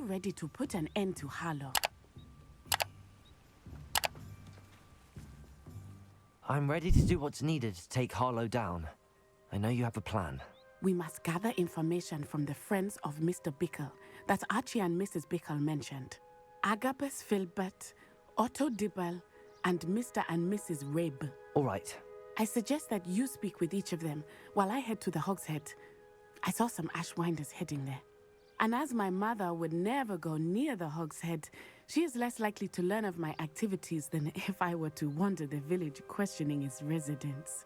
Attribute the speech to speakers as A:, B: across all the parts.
A: ready to put an end to Harlow?
B: I'm ready to do what's needed to take Harlow down. I know you have a plan.
A: We must gather information from the friends of Mr. Bickle that Archie and Mrs. Bickle mentioned. Agabus Filbert, Otto Dibble, and Mr. and Mrs. Rabe.
B: All right.
A: I suggest that you speak with each of them while I head to the Hog's Head. I saw some Ashwinders heading there. And as my mother would never go near the Hog's Head, she is less likely to learn of my activities than if I were to wander the village questioning its residents.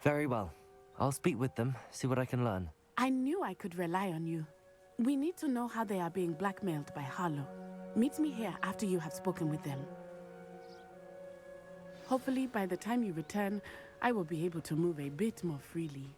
B: Very well. I'll speak with them, see what I can learn.
A: I knew I could rely on you. We need to know how they are being blackmailed by Harlow. Meet me here after you have spoken with them. Hopefully, by the time you return, I will be able to move a bit more freely.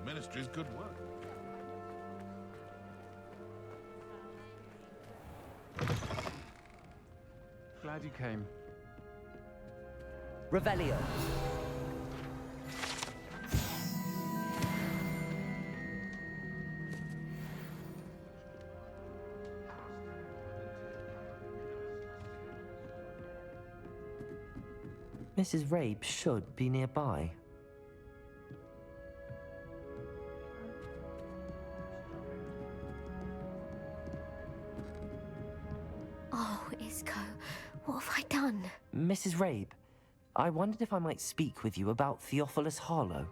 C: Ministry's good work.
D: Glad you came.
B: Revelio. Mrs. Rabe should be nearby.
E: What have I done?
B: Mrs. Rabe, I wondered if I might speak with you about Theophilus Harlow.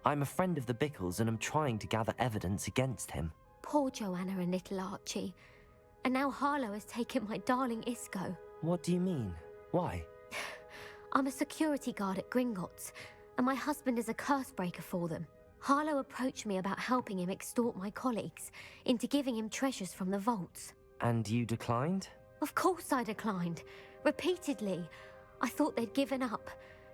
B: I'm a friend of the Bickles and am trying to gather evidence against him.
E: Poor Joanna and little Archie. And now Harlow has taken my darling Isco.
B: What do you mean? Why?
E: I'm a security guard at Gringotts, and my husband is a curse breaker for them. Harlow approached me about helping him extort my colleagues into giving him treasures from the vaults.
B: And you declined?
E: Of course I declined. Repeatedly. I thought they'd given up,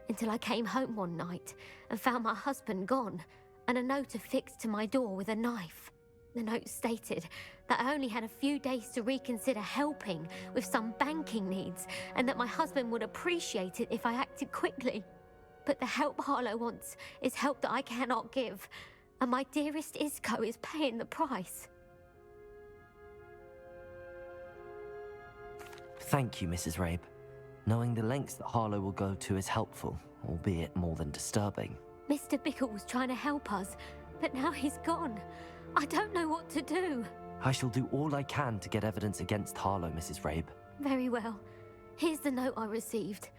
E: until I came home one night and found my husband gone, and a note affixed to my door with a knife. The note stated that I only had a few days to reconsider helping with some banking needs, and that my husband would appreciate it if I acted quickly. But the help Harlow wants is help that I cannot give, and my dearest Isco is paying the price.
B: Thank you, Mrs. Rabe. Knowing the lengths that Harlow will go to is helpful, albeit more than disturbing.
E: Mr. Bickle was trying to help us, but now he's gone. I don't know what to do.
B: I shall do all I can to get evidence against Harlow, Mrs. Rabe.
E: Very well. Here's the note I received.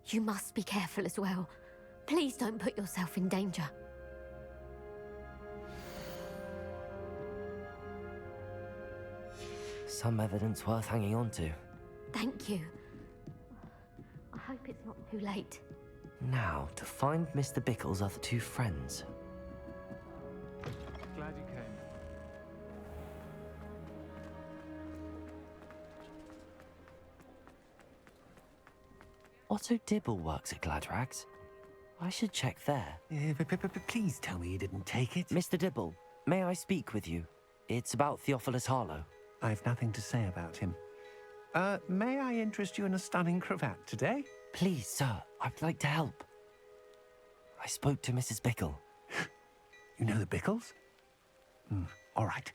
E: You must be careful as well. Please don't put yourself in danger.
B: Some evidence worth hanging on to.
E: Thank you. I hope it's not too late.
B: Now, to find Mr. Bickle's other two friends.
D: Glad you came.
B: Otto Dibble works at Gladrags. I should check there.
F: Please tell me you didn't take it.
B: Mr. Dibble, may I speak with you? It's about Theophilus Harlow.
F: I've nothing to say about him. May I interest you in a stunning cravat today?
B: Please, sir, I'd like to help. I spoke to Mrs. Bickle.
F: You know the Bickles? All right.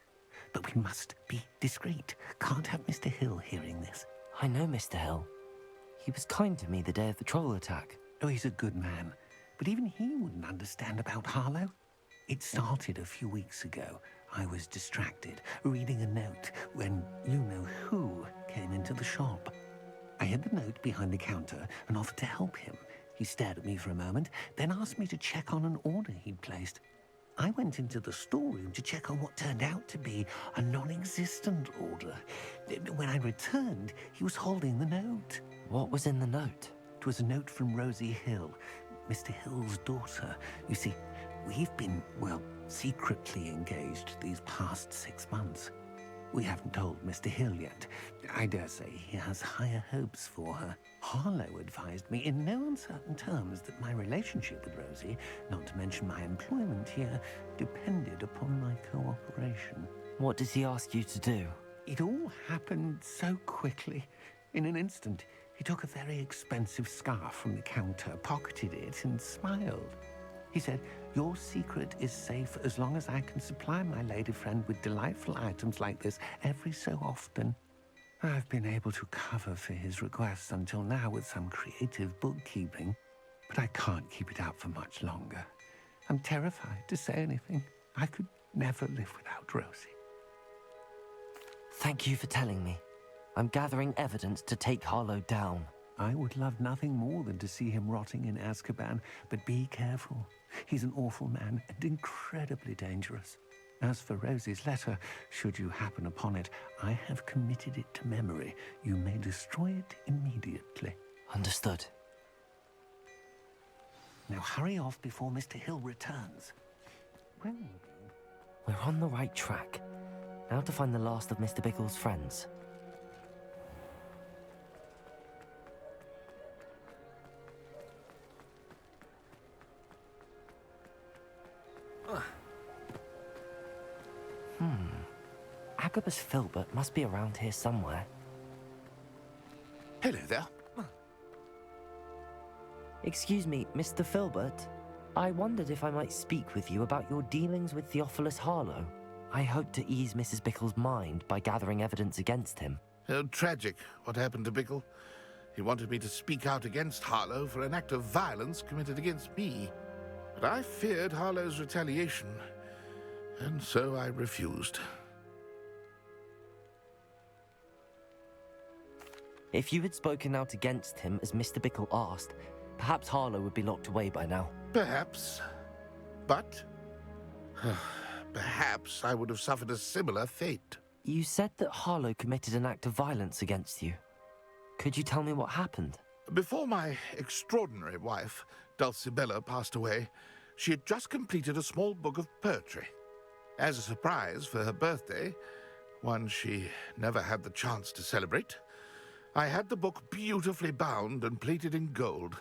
F: But we must be discreet. Can't have Mr. Hill hearing this.
B: I know Mr. Hill. He was kind to me the day of the troll attack.
F: Oh, he's a good man. But even he wouldn't understand about Harlow. It started a few weeks ago. I was distracted, reading a note, when you-know-who came into the shop. I hid the note behind the counter and offered to help him. He stared at me for a moment, then asked me to check on an order he'd placed. I went into the storeroom to check on what turned out to be a non-existent order. When I returned, he was holding the note.
B: What was in the note?
F: It was a note from Rosie Hill, Mr. Hill's daughter. You see, we've been, well, secretly engaged these past 6 months. We haven't told Mr. Hill yet. I dare say he has higher hopes for her. Harlow advised me in no uncertain terms that my relationship with Rosie, not to mention my employment here, depended upon my cooperation.
B: What does he ask you to do?
F: It all happened so quickly. In an instant, he took a very expensive scarf from the counter, pocketed it, and smiled. He said, "Your secret is safe as long as I can supply my lady friend with delightful items like this every so often." I've been able to cover for his requests until now with some creative bookkeeping, but I can't keep it up for much longer. I'm terrified to say anything. I could never live without Rosie.
B: Thank you for telling me. I'm gathering evidence to take Harlow down.
F: I would love nothing more than to see him rotting in Azkaban, but be careful. He's an awful man and incredibly dangerous. As for Rosie's letter, should you happen upon it, I have committed it to memory. You may destroy it immediately.
B: Understood.
F: Now hurry off before Mr. Hill returns. When?
B: We're on the right track. Now to find the last of Mr. Bickle's friends. Agabus Filbert must be around here somewhere.
C: Hello there.
B: Excuse me, Mr. Filbert. I wondered if I might speak with you about your dealings with Theophilus Harlow. I hope to ease Mrs. Bickle's mind by gathering evidence against him.
C: Oh, tragic what happened to Bickle. He wanted me to speak out against Harlow for an act of violence committed against me. But I feared Harlow's retaliation, and so I refused.
B: If you had spoken out against him as Mr. Bickle asked, perhaps Harlow would be locked away by now.
C: Perhaps. But perhaps I would have suffered a similar fate.
B: You said that Harlow committed an act of violence against you. Could you tell me what happened?
C: Before my extraordinary wife, Dulcibella, passed away, she had just completed a small book of poetry. As a surprise for her birthday, one she never had the chance to celebrate, I had the book beautifully bound and plated in gold.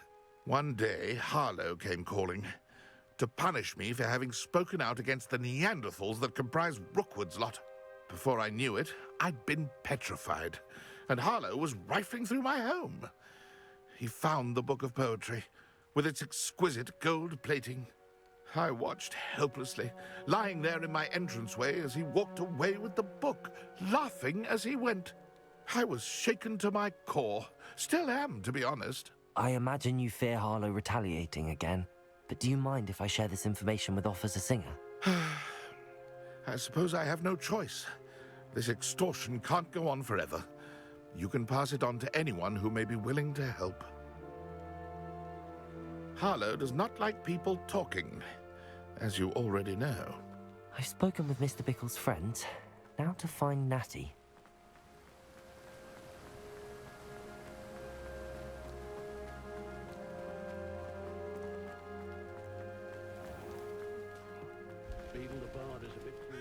C: One day, Harlow came calling to punish me for having spoken out against the Neanderthals that comprise Rookwood's lot. Before I knew it, I'd been petrified, and Harlow was rifling through my home. He found the book of poetry, with its exquisite gold plating. I watched helplessly, lying there in my entranceway as he walked away with the book, laughing as he went. I was shaken to my core. Still am, to be honest.
B: I imagine you fear Harlow retaliating again, but do you mind if I share this information with Officer Singer?
C: I suppose I have no choice. This extortion can't go on forever. You can pass it on to anyone who may be willing to help. Harlow does not like people talking, as you already know.
B: I've spoken with Mr. Bickle's friends. Now to find Natty.
G: Beetle the Bard is a bit cool.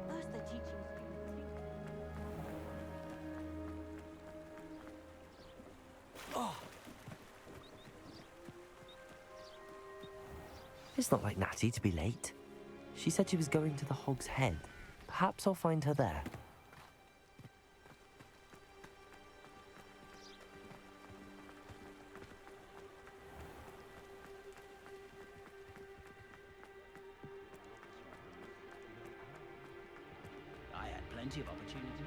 H: First they teach you.
B: It's not like Natty to be late. She said she was going to the Hog's Head. Perhaps I'll find her there.
G: I had plenty of opportunity.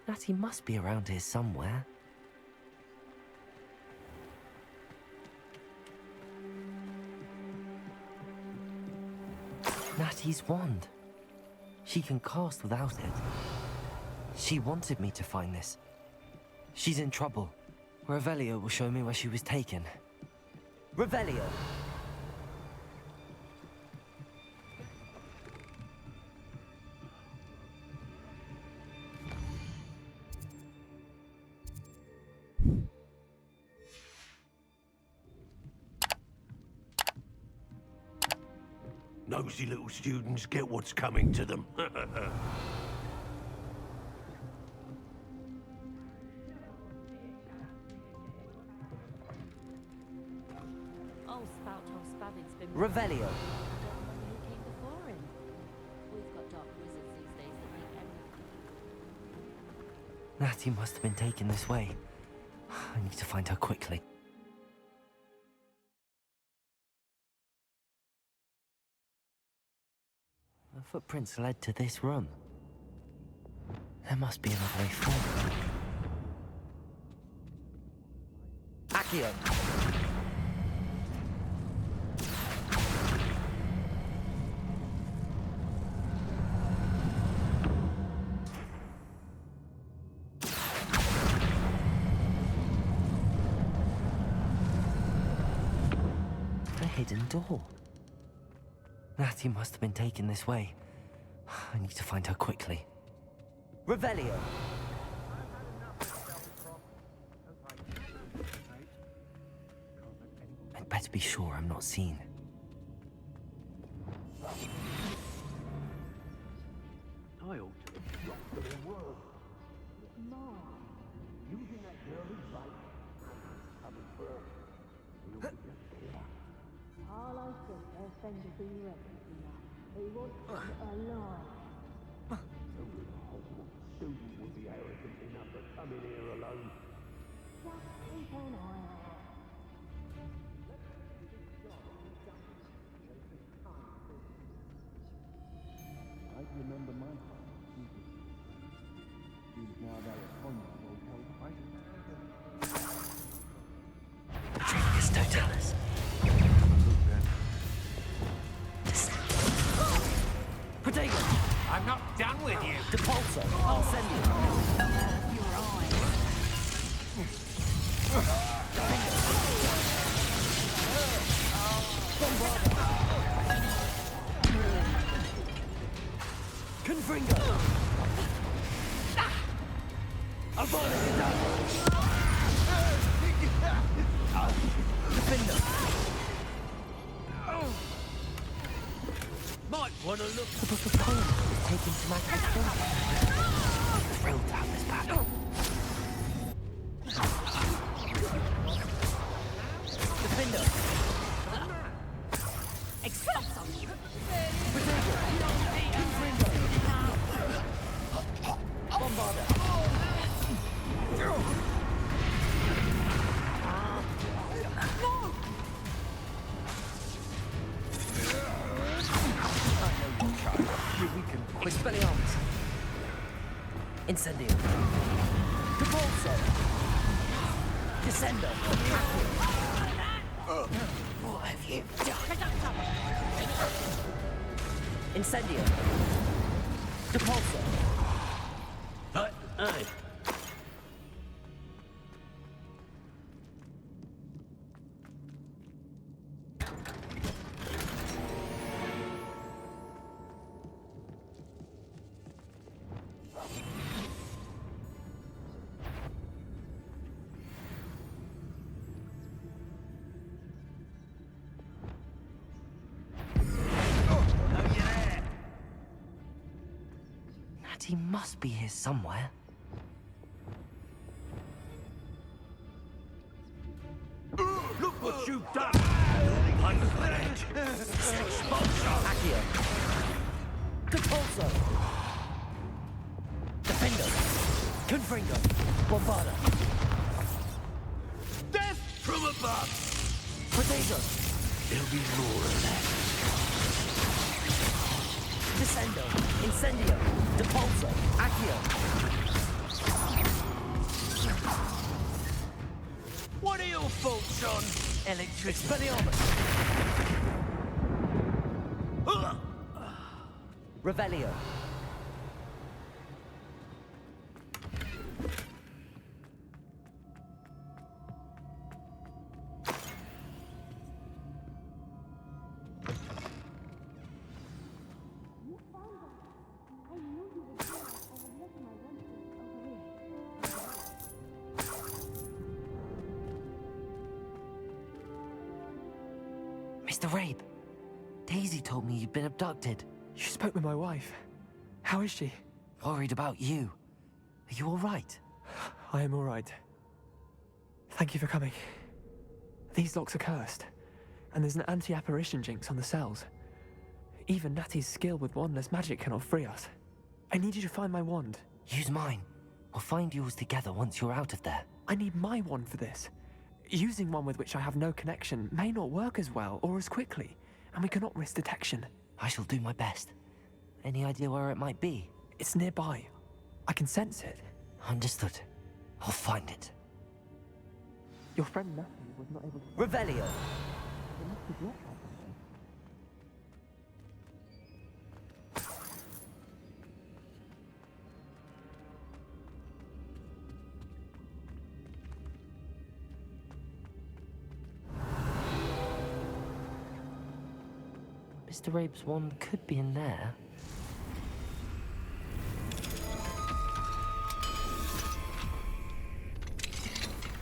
B: Natty must be around here somewhere. Natty's wand. She can cast without it. She wanted me to find this. She's in trouble. Revelio will show me where she was taken. Revelio!
I: Nosy little students get what's coming to them.
H: Oh, Spout Tom Spavin's been...
B: Revelio.
H: I don't remember who came before him. We've got dark wizards these days that make everything.
B: Natty must have been taken this way. I need to find her quickly. The footprints led to this room. There must be another way forward. Accio! A hidden door. Natty must have been taken this way. I need to find her quickly. Revelio! I'd better be sure I'm not seen.
I: I ought to have dropped them a word. Using that girl's bite. Coming first. We'll be just here.
H: Harlow said their friend has been ready now. He wants them alive.
I: Only a Hogwarts student would be arrogant enough to come in here alone.
H: Just keep an eye out.
I: I remember my father. Seems now they are fond of held fighting.
B: Trigus Totalis. Protego!
F: I'm not done with you.
B: Depulso! I'll send you. Confringo! Avada Kedavra! Defender!
I: Might want to look.
B: The book of poems is taken to my castle. I'm thrilled to have this battle. Defender!
H: Expulso!
B: Protego! Confringo! Bombarda! Expelliarmus! Incendio! Depulso! Descendo! What have you done? Incendio! Depulso!
I: Aye.
B: Natty must be here somewhere.
I: Look what you've done! Unpledged!
B: Accio! Depulso! Defender! Confringo! Bombarda!
I: Death from above!
B: Protego!
I: There'll be more of that.
B: Descendo! Incendio! Depulso! Accio!
I: What are your thoughts on electricity?
B: Expelliarmus! Revelio! Mr. Rabe, Daisy told me you'd been abducted.
J: You spoke with my wife. How is she?
B: Worried about you. Are you all right?
J: I am all right. Thank you for coming. These locks are cursed, and there's an anti-apparition jinx on the cells. Even Natty's skill with wandless magic cannot free us. I need you to find my wand.
B: Use mine. We'll find yours together once you're out of there.
J: I need my wand for this. Using one with which I have no connection may not work as well or as quickly, and we cannot risk detection.
B: I shall do my best. Any idea where it might be?
J: It's nearby. I can sense it.
B: Understood. I'll find it.
J: Your friend Natty was not able to...
B: Revelio! Mr. Rabe's wand could be in there.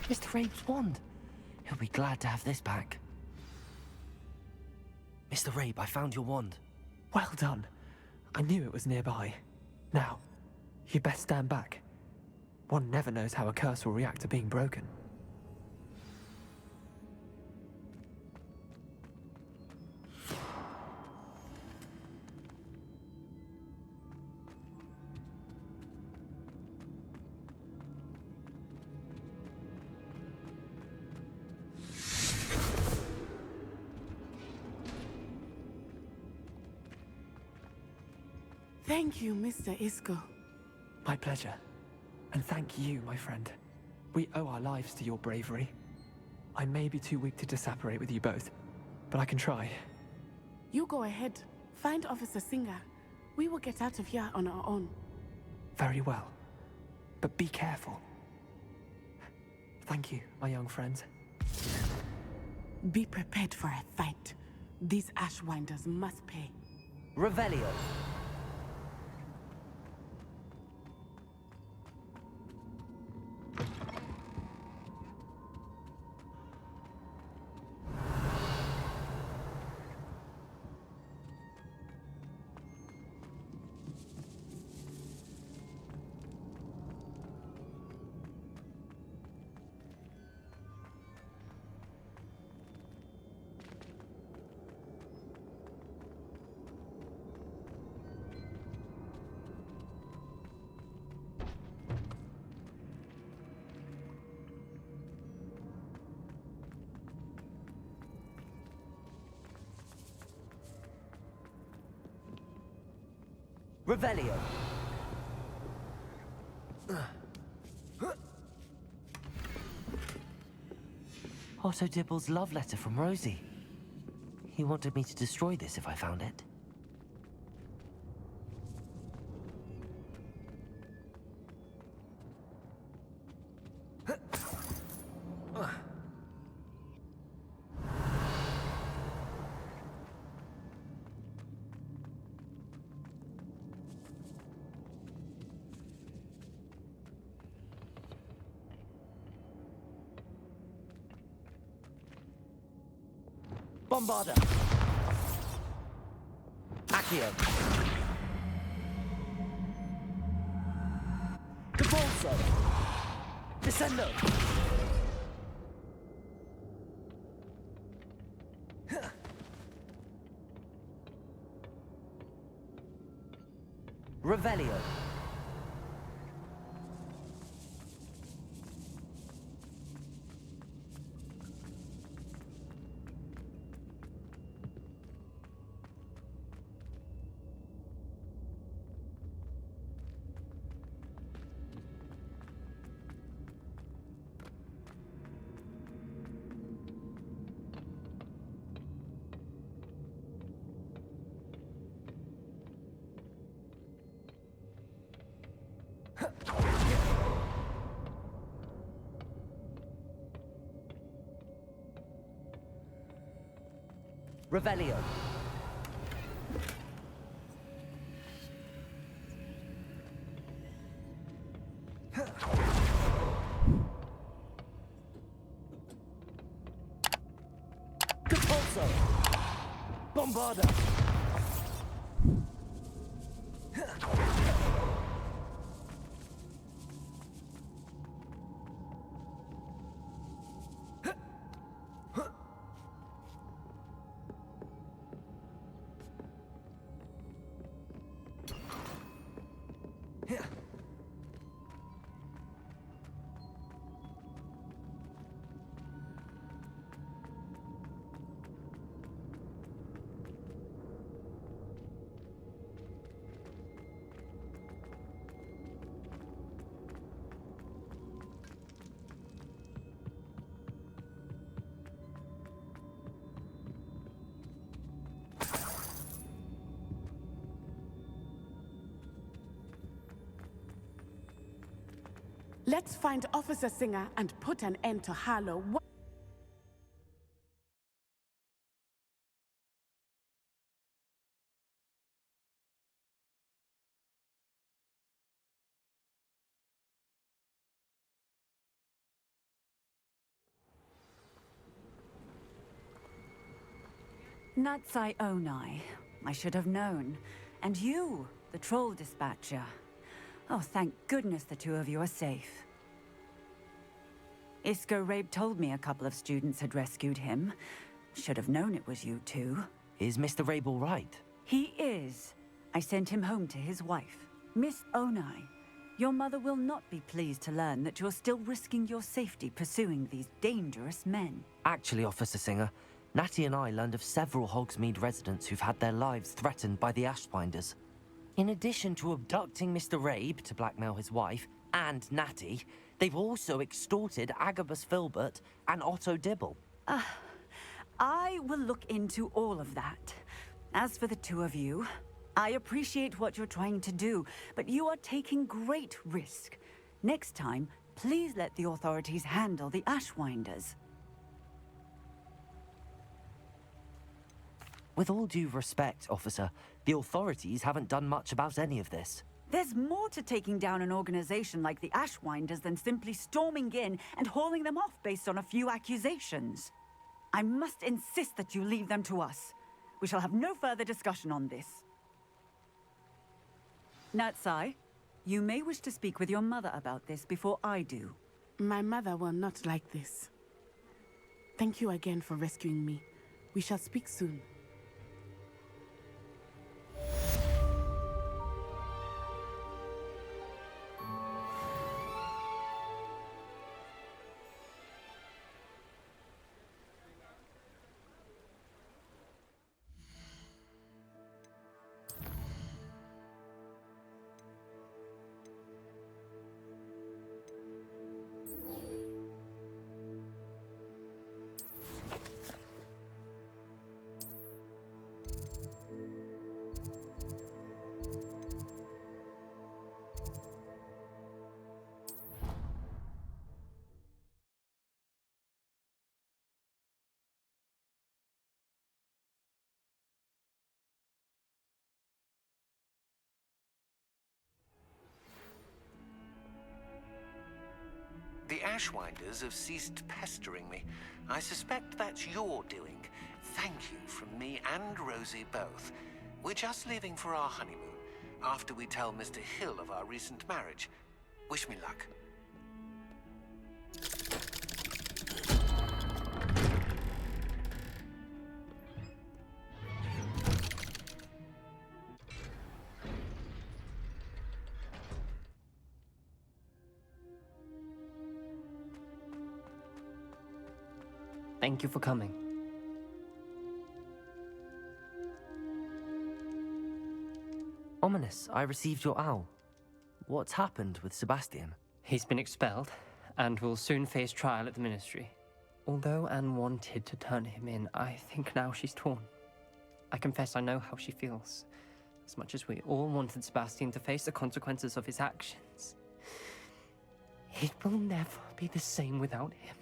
B: Mr. Rabe's wand! He'll be glad to have this back. Mr. Rabe, I found your wand.
J: Well done. I knew it was nearby. Now, you best stand back. One never knows how a curse will react to being broken.
A: Thank you, Mr. Isco.
J: My pleasure. And thank you, my friend. We owe our lives to your bravery. I may be too weak to disapparate with you both, but I can try.
A: You go ahead. Find Officer Singer. We will get out of here on our own.
J: Very well. But be careful. Thank you, my young friends.
A: Be prepared for a fight. These Ashwinders must pay.
B: Revelio! Revelio! Otto Dibble's love letter from Rosie. He wanted me to destroy this if I found it. Bombarda! Accio! Capolso! Descendo! Revelio! Revelio. Capolso. Bombarda!
A: Let's find Officer Singer and put an end to Harlow.
K: Natsai Onai. I should have known. And you, the troll dispatcher. Oh, thank goodness the two of you are safe. Isco Rabe told me a couple of students had rescued him. Should have known it was you two.
B: Is Mr. Rabe all right?
K: He is. I sent him home to his wife. Miss Onai, your mother will not be pleased to learn that you're still risking your safety pursuing these dangerous men.
B: Actually, Officer Singer, Natty and I learned of several Hogsmeade residents who've had their lives threatened by the Ashwinders. In addition to abducting Mr. Rabe to blackmail his wife and Natty, they've also extorted Agabus Filbert and Otto Dibble.
K: I will look into all of that. As for the two of you, I appreciate what you're trying to do, but you are taking great risk. Next time, please let the authorities handle the Ashwinders.
B: With all due respect, officer, the authorities haven't done much about any of this.
K: There's more to taking down an organization like the Ashwinders than simply storming in and hauling them off based on a few accusations. I must insist that you leave them to us. We shall have no further discussion on this. Natsai, you may wish to speak with your mother about this before I do.
A: My mother will not like this. Thank you again for rescuing me. We shall speak soon.
F: The Ashwinders have ceased pestering me. I suspect that's your doing. Thank you from me and Rosie both. We're just leaving for our honeymoon, after we tell Mr. Hill of our recent marriage. Wish me luck.
J: Thank you for coming.
B: Ominous, I received your owl. What's happened with Sebastian?
J: He's been expelled, and will soon face trial at the Ministry. Although Anne wanted to turn him in, I think now she's torn. I confess I know how she feels. As much as we all wanted Sebastian to face the consequences of his actions. It will never be the same without him.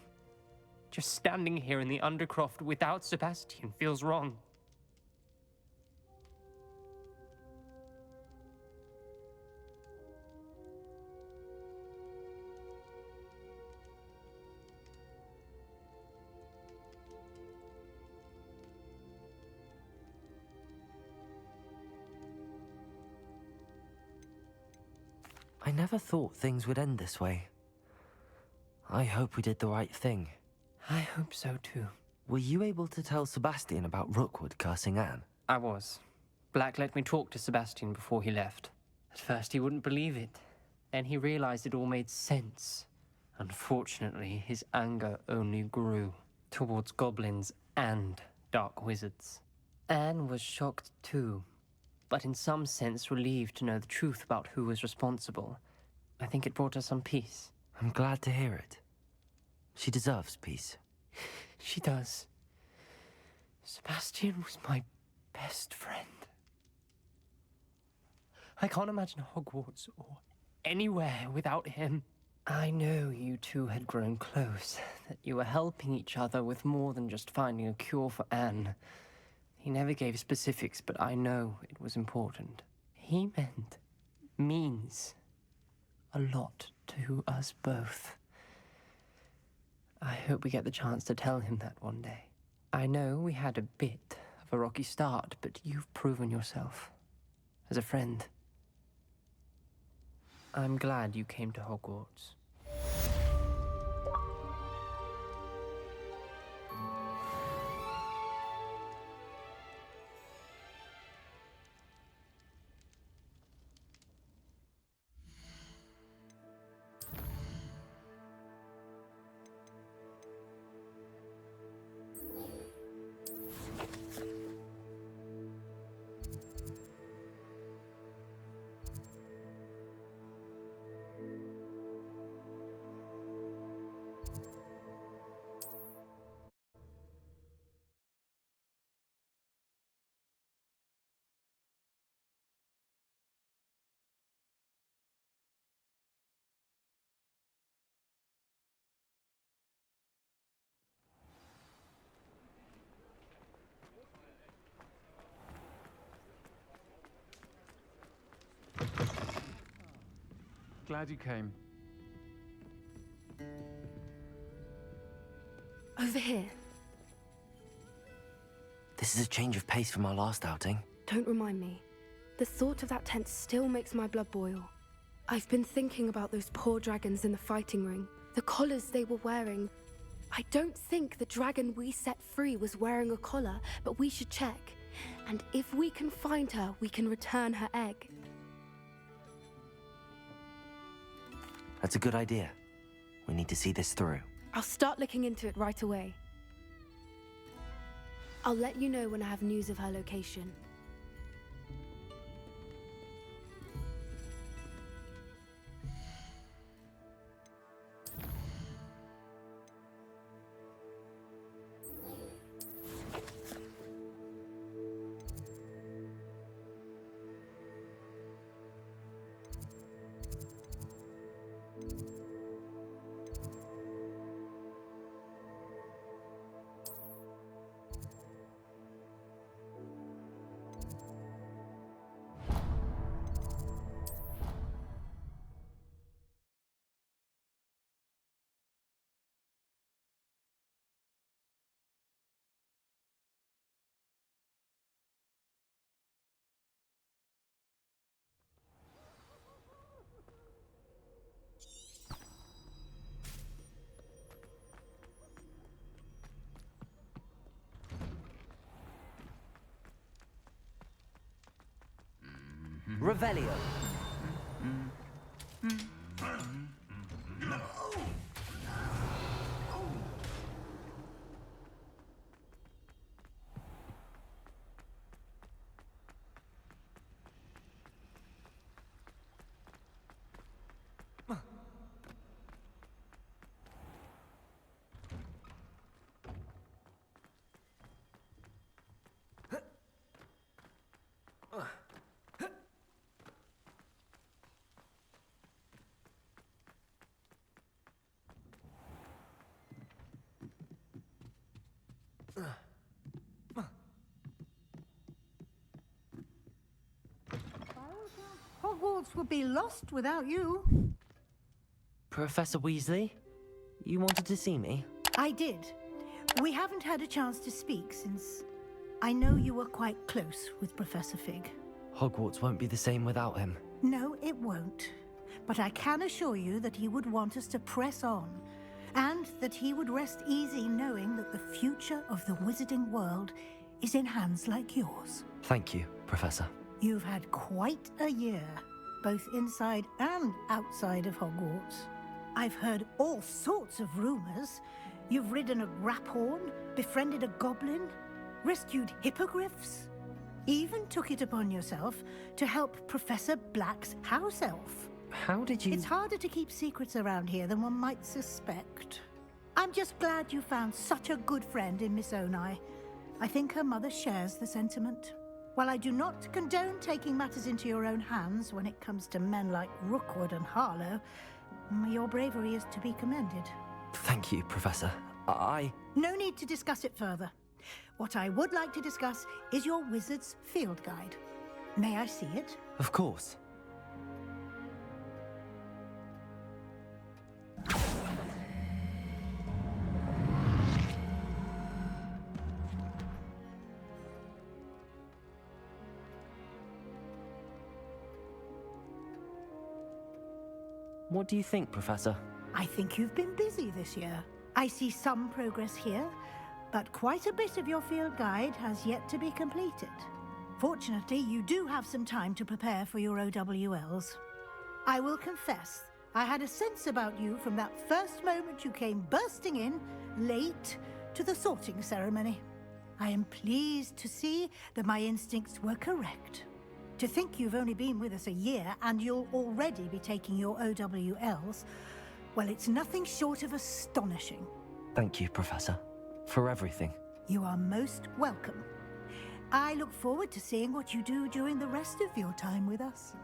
J: Just standing here in the Undercroft without Sebastian feels wrong.
B: I never thought things would end this way. I hope we did the right thing.
J: I hope so too.
B: Were you able to tell Sebastian about Rookwood cursing Anne?
J: I was. Black let me talk to Sebastian before he left. At first he wouldn't believe it. Then he realized it all made sense. Unfortunately, his anger only grew towards goblins and dark wizards. Anne was shocked too, but in some sense relieved to know the truth about who was responsible. I think it brought her some peace.
B: I'm glad to hear it. She deserves peace.
J: She does. Sebastian was my best friend. I can't imagine Hogwarts or anywhere without him. I know you two had grown close, that you were helping each other with more than just finding a cure for Anne. He never gave specifics, but I know it was important. He means a lot to us both. I hope we get the chance to tell him that one day. I know we had a bit of a rocky start, but you've proven yourself as a friend. I'm glad you came to Hogwarts.
D: Glad you came.
L: Over here.
B: This is a change of pace from our last outing.
L: Don't remind me. The thought of that tent still makes my blood boil. I've been thinking about those poor dragons in the fighting ring. The collars they were wearing. I don't think the dragon we set free was wearing a collar, but we should check. And if we can find her, we can return her egg.
B: That's a good idea. We need to see this through.
L: I'll start looking into it right away. I'll let you know when I have news of her location.
B: Revelio.
M: Hogwarts would be lost without you.
B: Professor Weasley, you wanted to see me?
M: I did. We haven't had a chance to speak since I know you were quite close with Professor Fig.
B: Hogwarts won't be the same without him.
M: No, it won't. but I can assure you that he would want us to press on, and that he would rest easy knowing that the future of the wizarding world is in hands like yours.
B: Thank you, Professor.
M: You've had quite a year, both inside and outside of Hogwarts. I've heard all sorts of rumors. You've ridden a graphorn, befriended a goblin, rescued hippogriffs, even took it upon yourself to help Professor Black's house elf.
B: How did you...
M: It's harder to keep secrets around here than one might suspect. I'm just glad you found such a good friend in Miss Onai. I think her mother shares the sentiment. While I do not condone taking matters into your own hands when it comes to men like Rookwood and Harlow, your bravery is to be commended.
B: Thank you, Professor.
M: No need to discuss it further. What I would like to discuss is your wizard's field guide. May I see it?
B: Of course. What do you think, Professor?
M: I think you've been busy this year. I see some progress here, but quite a bit of your field guide has yet to be completed. Fortunately, you do have some time to prepare for your OWLs. I will confess, I had a sense about you from that first moment you came bursting in, late, to the sorting ceremony. I am pleased to see that my instincts were correct. To think you've only been with us a year and you'll already be taking your OWLs, well, it's nothing short of astonishing.
B: Thank you, Professor, for everything.
M: You are most welcome. I look forward to seeing what you do during the rest of your time with us.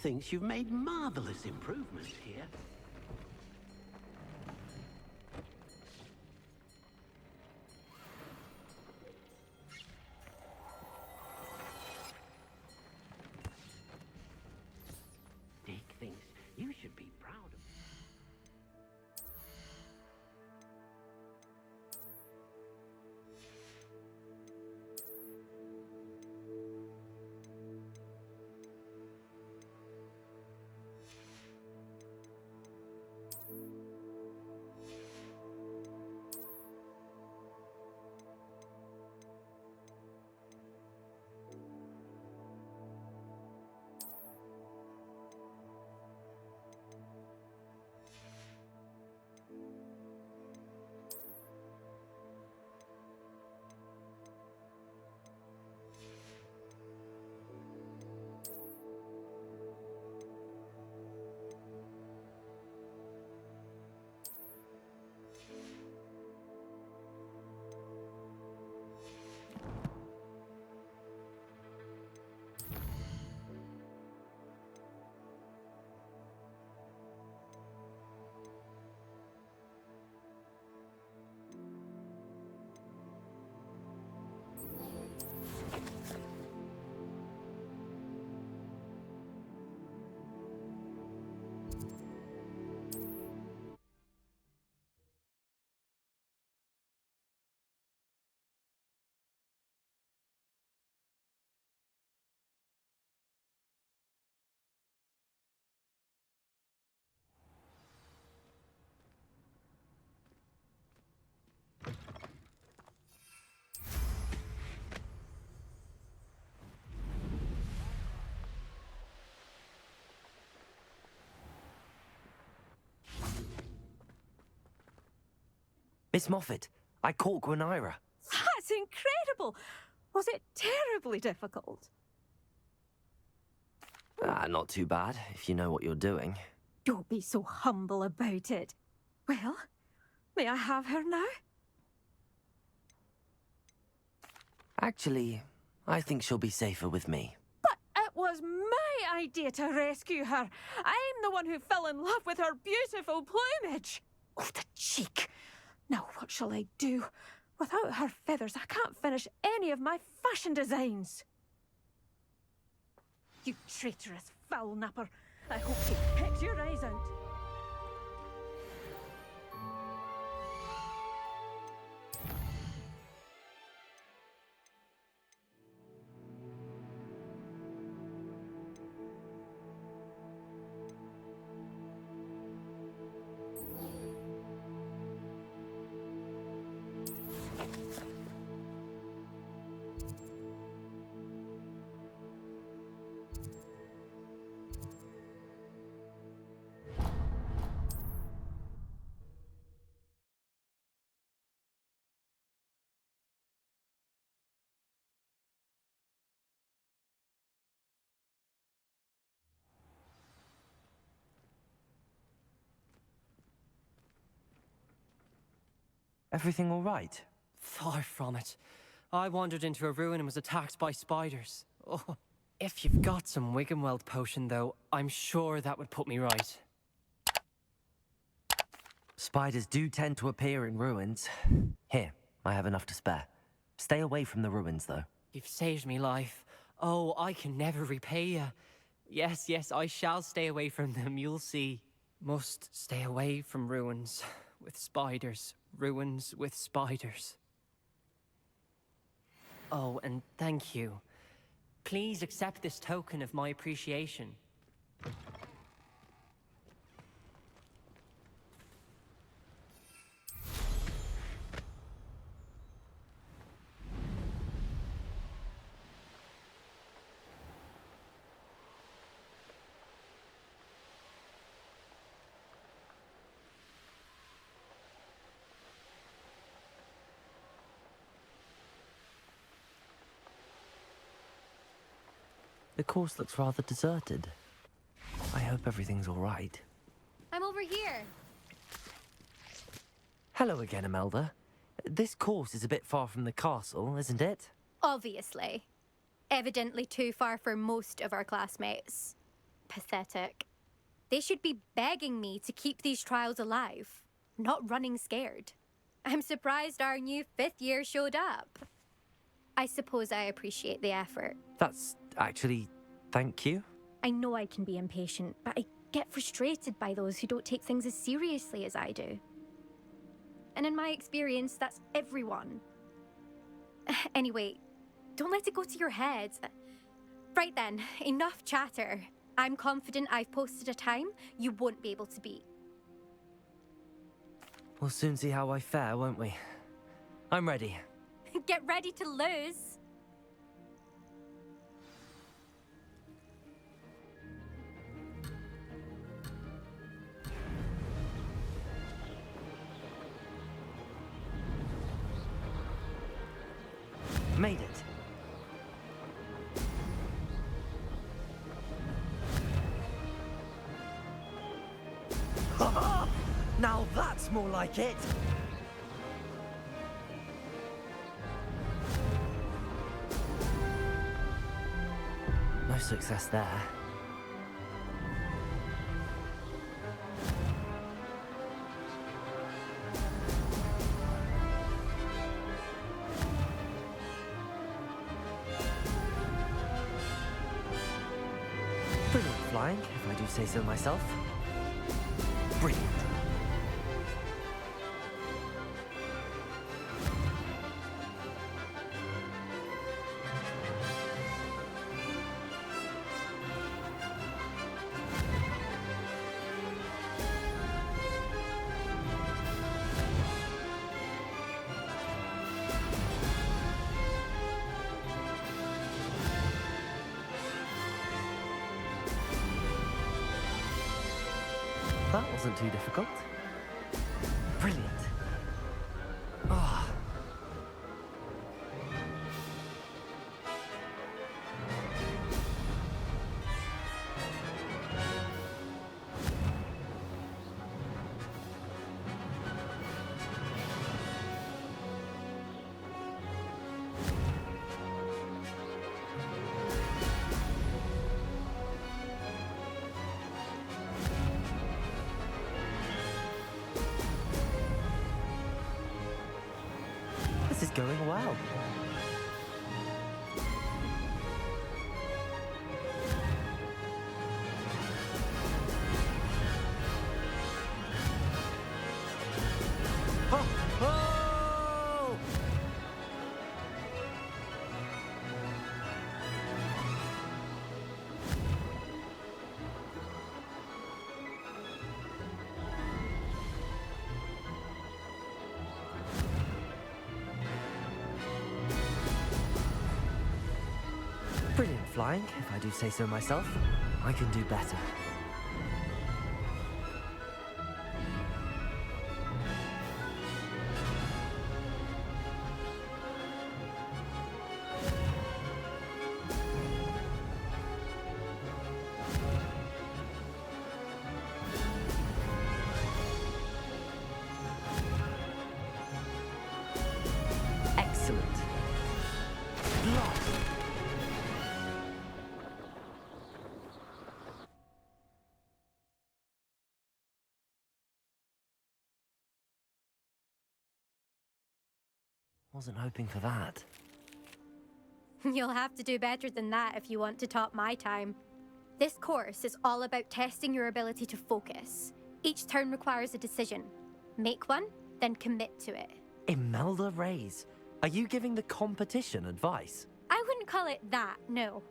G: thinks you've made marvelous improvements here. Dick thinks you should be proud of him.
B: Miss Moffat, I caught Gwenira.
N: That's incredible! Was it terribly difficult?
B: Not too bad, if you know what you're doing.
N: Don't be so humble about it. Well, may I have her now?
B: Actually, I think she'll be safer with me.
N: But it was my idea to rescue her. I'm the one who fell in love with her beautiful plumage. Oh, the cheek! Now what shall I do? Without her feathers, I can't finish any of my fashion designs. You traitorous foul napper. I hope you pecked your eyes out.
B: Everything all right?
J: Far from it. I wandered into a ruin and was attacked by spiders. Oh. If you've got some Wiggenweld potion, though, I'm sure that would put me right.
B: Spiders do tend to appear in ruins. Here, I have enough to spare. Stay away from the ruins, though.
J: You've saved me life. Oh, I can never repay you. Yes, yes, I shall stay away from them, you'll see. Must stay away from ruins with spiders. Ruins with spiders. Oh, and thank you. Please accept this token of my appreciation.
B: The course looks rather deserted. I hope everything's all right.
E: I'm over here.
B: Hello again, Imelda. This course is a bit far from the castle, isn't it?
O: Obviously. Evidently too far for most of our classmates.
E: Pathetic. They should be begging me to keep these trials alive, not running scared. I'm surprised our new 5th year showed up. I suppose I appreciate the effort.
B: That's actually... thank you.
E: I know I can be impatient, but I get frustrated by those who don't take things as seriously as I do. And in my experience, that's everyone. Anyway, don't let it go to your head. Right then, enough chatter. I'm confident I've posted a time you won't be able to beat.
B: We'll soon see how I fare, won't we? I'm ready.
E: Get ready to lose.
B: Made it. Ha! Now that's more like it. No success there. Brilliant flying, if I do say so myself. Brilliant. That wasn't too difficult. Brilliant. Ah. This is going well. Oh! Oh! Brilliant flying, if I do say so myself. I can do better. Excellent. Lost. Wasn't hoping for that.
E: You'll have to do better than that if you want to top my time. This course is all about testing your ability to focus. Each turn requires a decision. Make one, then commit to it.
B: Imelda Reyes, are you giving the competition advice?
E: I wouldn't call it that, no.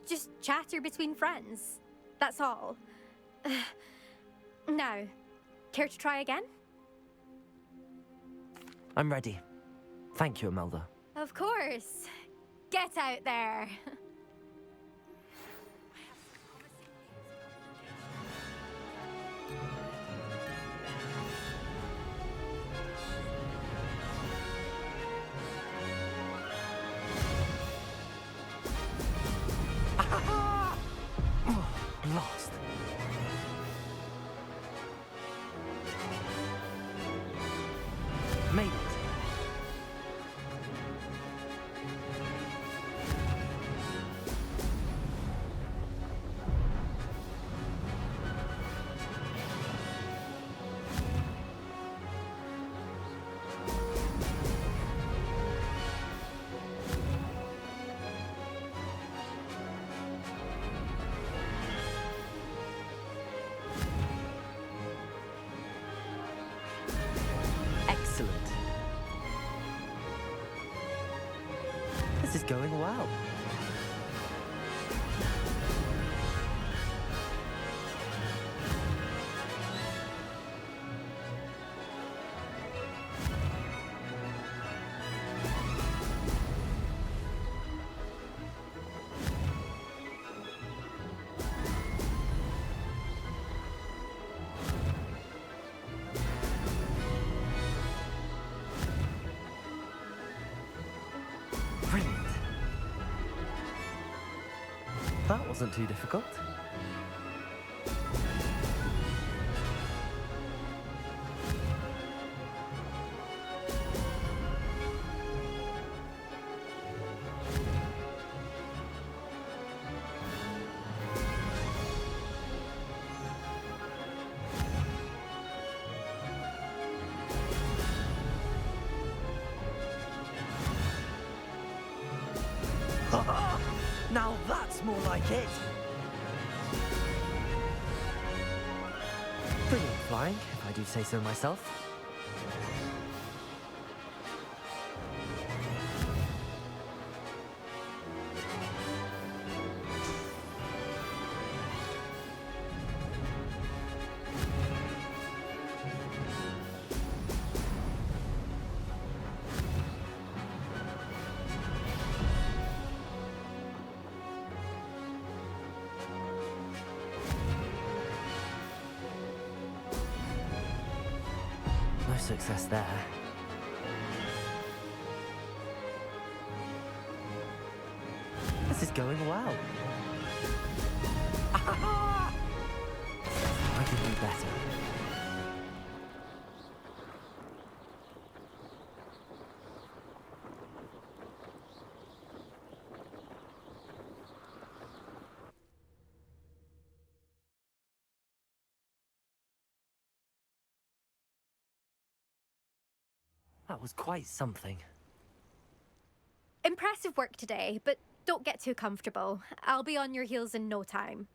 E: Just chatter between friends. That's all. Now, care to try again?
B: I'm ready. Thank you, Imelda.
E: Of course. Get out there.
B: Lost. Made it. This is going well. Brilliant. That wasn't too difficult. Now that's more like it! Brilliant flying, if I do say so myself. No success there. This is going well. I can do better. That was quite something.
E: Impressive work today, but don't get too comfortable. I'll be on your heels in no time.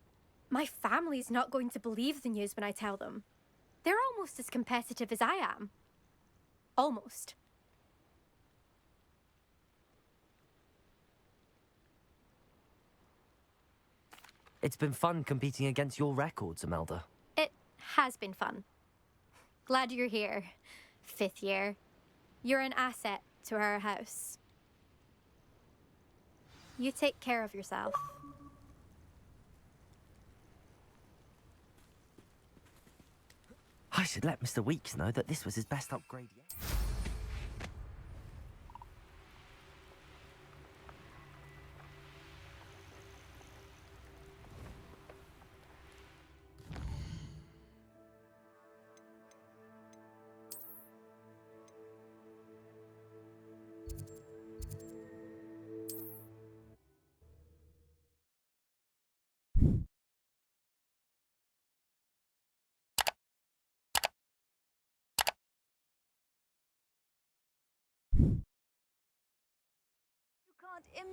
E: My family's not going to believe the news when I tell them. They're almost as competitive as I am. Almost.
B: It's been fun competing against your records, Imelda.
E: It has been fun. Glad you're here. 5th year. You're an asset to our house. You take care of yourself.
B: I should let Mr. Weeks know that this was his best upgrade yet.
K: Can't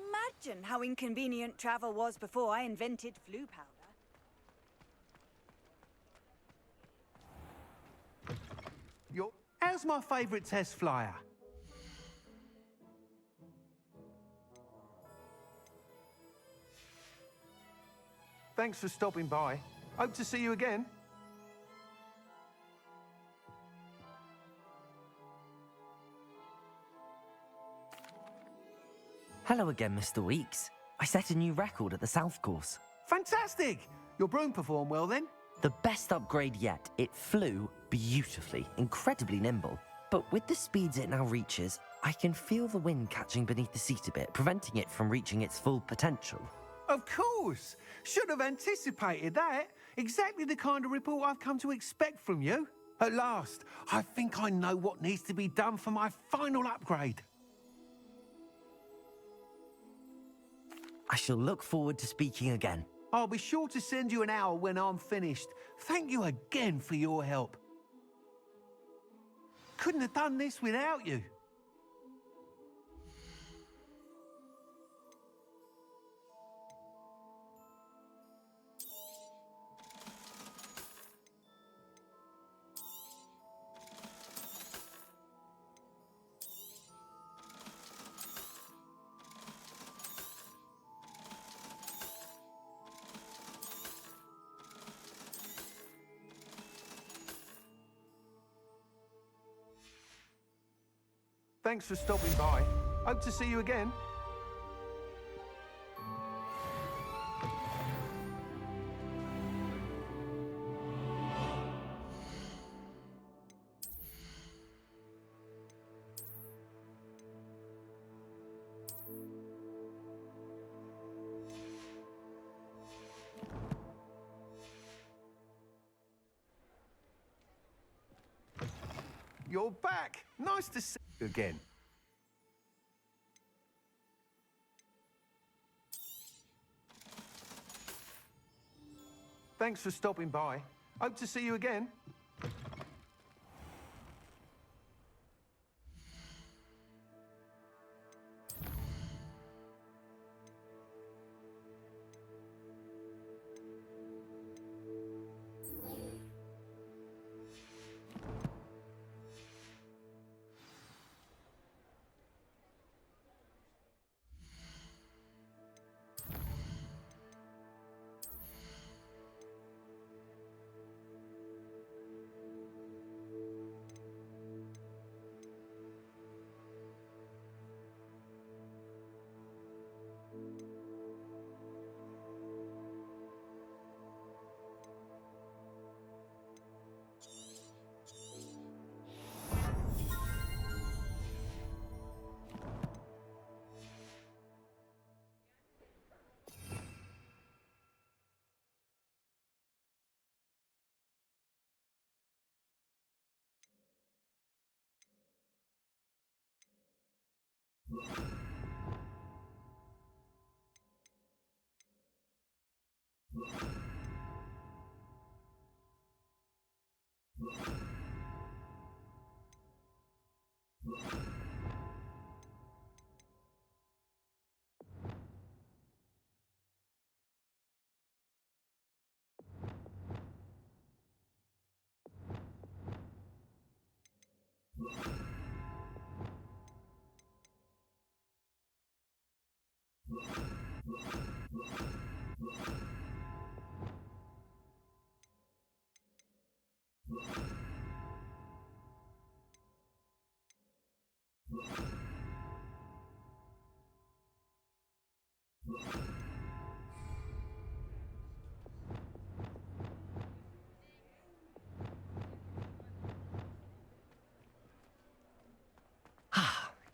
K: imagine how inconvenient travel was before I invented flu powder.
F: How's my favourite test flyer? Thanks for stopping by. Hope to see you again.
B: Hello again, Mr. Weeks. I set a new record at the South Course.
F: Fantastic! Your broom performed well then?
B: The best upgrade yet. It flew beautifully, incredibly nimble. But with the speeds it now reaches, I can feel the wind catching beneath the seat a bit, preventing it from reaching its full potential.
F: Of course! Should have anticipated that. Exactly the kind of report I've come to expect from you. At last, I think I know what needs to be done for my final upgrade.
B: I shall look forward to speaking again.
F: I'll be sure to send you an hour when I'm finished. Thank you again for your help. Couldn't have done this without you. Thanks for stopping by. Hope to see you again. You're back. Nice to see you again. Thanks for stopping by. Hope to see you again.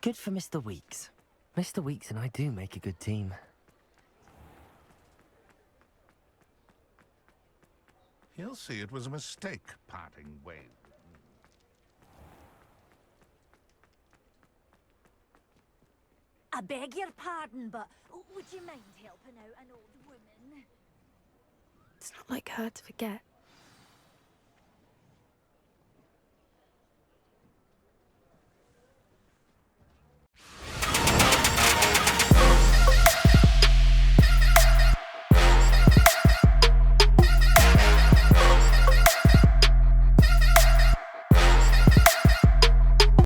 B: Good for Mr. Weeks. Mr. Weeks and I do make a good team.
C: He'll see it was a mistake parting ways.
O: I beg your pardon, but would you mind helping out an old woman?
L: It's not like her to forget.